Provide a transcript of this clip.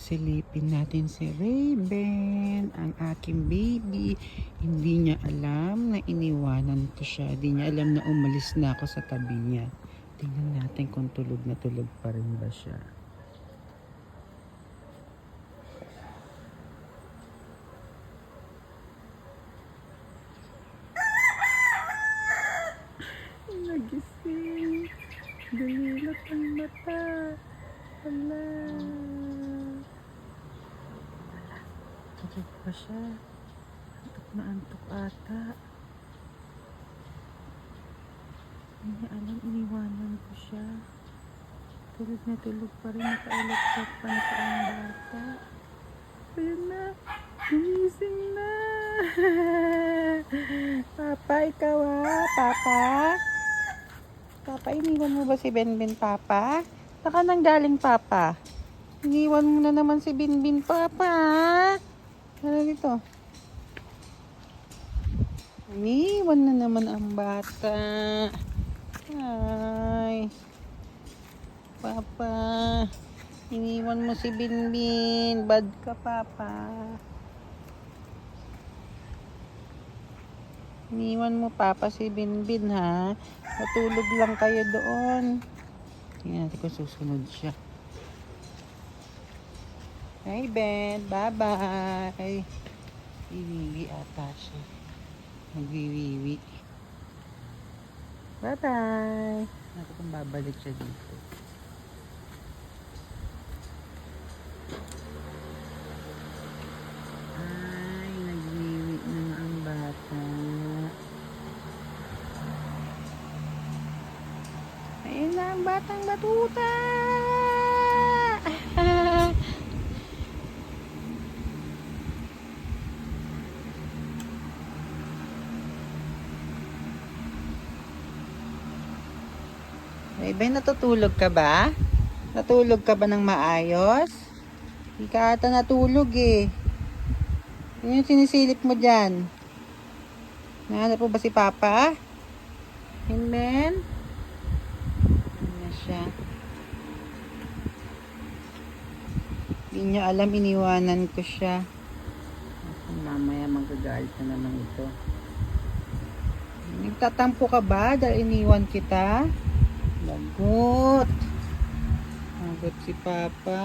Silipin natin si Raven, ang aking baby. Hindi niya alam na iniwanan ko siya. Hindi niya alam na umalis na ako sa tabi niya. Tingnan natin kung tulog na tulog pa rin ba siya. Nagising. Dalilat ang mata. Hala. Tulog pa siya. Antok na antok ata. Hindi niya alam, iniwanan ko siya. Tulog na tulog pa rin. Naka-electric fan pa ang bata. Ayun na. Gumising na. Papa, ikaw Papa? Papa, iniwan mo ba si Benben, Papa? Saka nang galing, Papa? Iniwan mo na naman si Benben, Papa. Ano dito? Iniwan na naman ang bata. Ay. Papa. Iniwan mo si Benben. Bad ka, Papa. Iniwan mo, Papa, si Benben, ha? Matulog lang kayo doon. Tingnan natin kung susunod siya. Hi, Ben. Bye-bye. Iwiwi ata siya. Nagwiwiwi. Bye-bye. Naku kung babalik siya dito. Ay, nagwiwi na nga ang bata. Ayun na ang batang batuta. Raven, natutulog ka ba? Natulog ka ba ng maayos? Hindi ka ata natulog eh. Ano yung sinisilip mo dyan? Nahanap mo ba si Papa? Hinben? Ano na siya? Hindi niya alam, iniwanan ko siya. Mamaya magagalit na naman ito. Nagtatampo ka ba dahil iniwan kita? Lagot. Lagot si Papa.